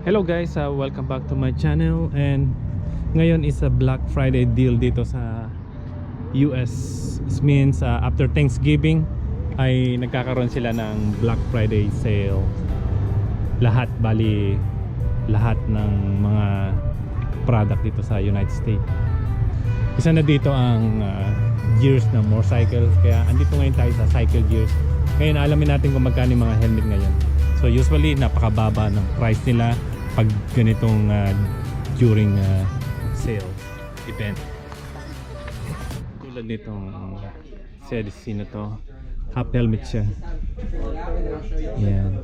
Hello guys, welcome back to my channel. And ngayon is a Black Friday deal dito sa US. This means after Thanksgiving ay nagkakaroon sila ng Black Friday sale. Lahat ng mga product dito sa United States. Isa na dito ang gears ng motorcycle. Kaya andito ngayon tayo sa cycle gears. Ngayon alamin natin kung magkano yung mga helmet ngayon. So usually napakababa ng price nila pag ganitong during sale event. Tulad nitong CDC na to, half helmet siya. Yan.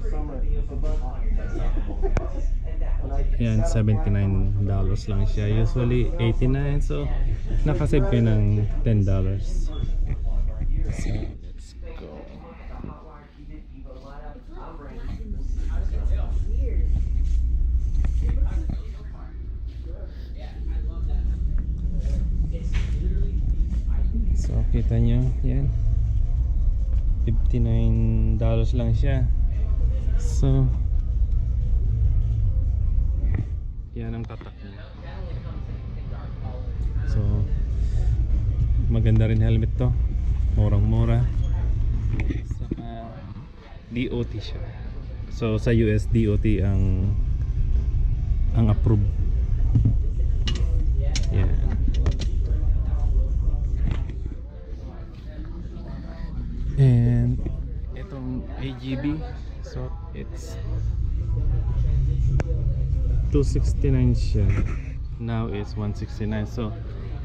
Yan, $79 lang siya. Usually $89, so nakasave kayo ng $10. So let's go. So kita nyo, yan, $59 lang siya. So yan ang tatak niya. So maganda rin helmet to, murang mura. Saka DOT siya. So sa US DOT ang approve. Yan. And itong AGB, so it's $269 siya. Now it's $169. So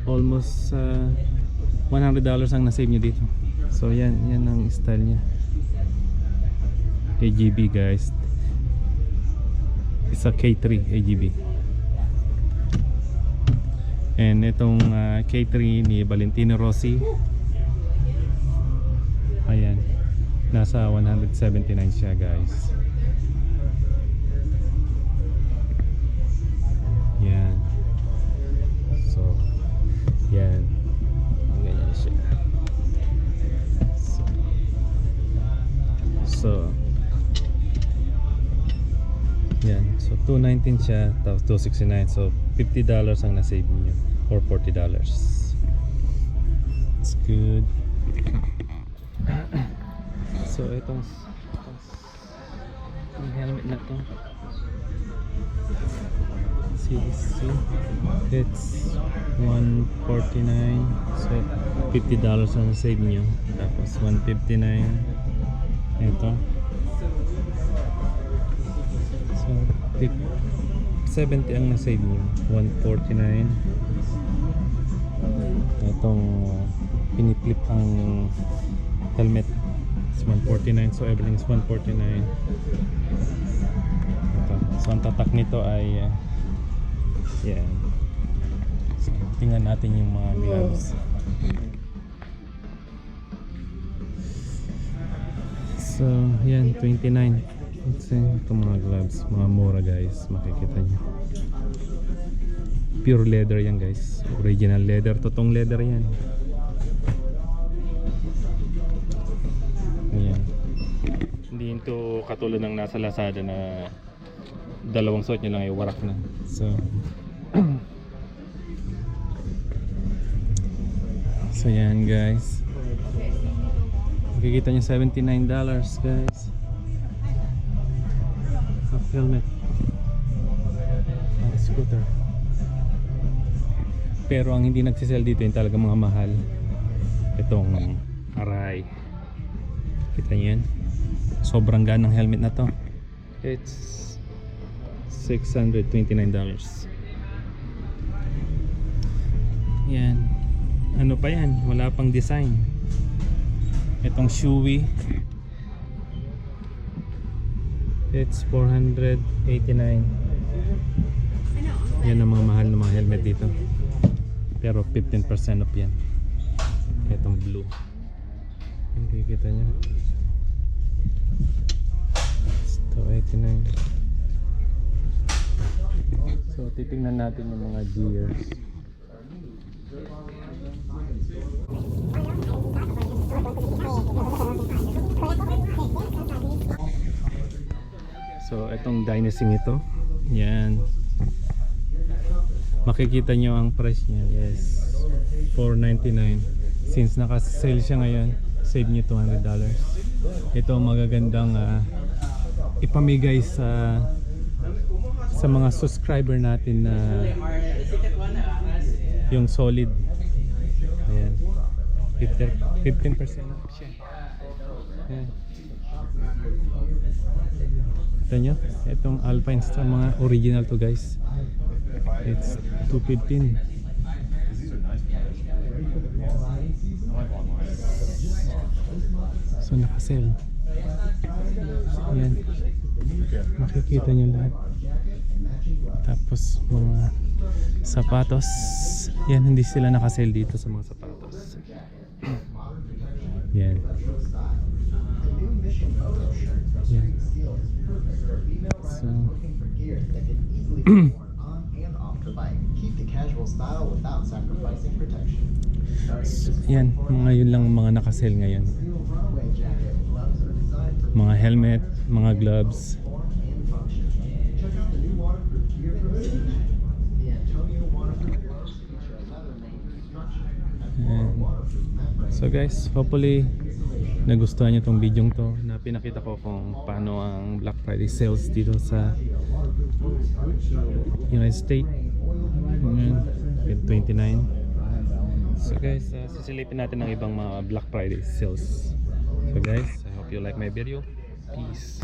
almost $100 ang nasave niya dito. So yan ang style niya. AGB guys. It's a K3 AGB. And itong K3 ni Valentino Rossi, ayan, nasa $179 siya guys. Yan. So yan, ganyan siya. So yan, so $219 siya, tapos $269, so $50 ang nasave niyo or $40. It's good. So itong helmet na to, CDC, it's $149, so $50 ang save nyo. Tapos $159 ito, so $70 ang na-save nyo. $149 itong piniplit ang helmet, it's $149, so everything is $149. Ito. So ang tatak nito ay yan. So tingnan natin yung mga gloves. So yan, $29. Itong mga gloves, mga mura guys, makikita nyo. Pure leather yan guys, original leather, totoong leather yan. Hindi ito katulad ng nasa Lazada na dalawang suot nyo lang ay warak na. So so yan guys, makikita nyo $79 guys. Half helmet, scooter. Pero ang hindi nagsisell dito yung talaga mga mahal. Itong aray, kita nyo yan, sobrang gaan ng helmet na to. It's $629. Yan, ano pa yan, wala pang design. Itong Shoei, it's $489. Yan ang mga mahal na mga helmet dito, pero 15% off yan. Itong blue, hindi kita nyo, $289. So titingnan natin yung mga gears. So itong Dynasty ito, Yan. Makikita nyo ang price niya. Yes. $4.99. Since naka-sale siya ngayon, save nyo $200. Ito magagandang ipamigay sa mga subscriber natin na yung solid. Ayan. 15% off siya. Ayan. Ito nyo, itong Alpine Star, mga original to guys. It's $215. So naka-sale. Ayan. Makikita nyo lahat. Tapos mga sapatos. Yan, hindi sila naka-sale dito sa mga sapatos. Yan. Yan. So yan, mga yun lang mga naka-sale ngayon. Mga helmet, mga gloves. And so guys, hopefully nagustuhan nyo tong video to na pinakita ko kung paano ang Black Friday sales dito sa United States. 29. So guys, sisilipin natin ang ibang mga Black Friday sales. So guys, I hope you like my video. Peace.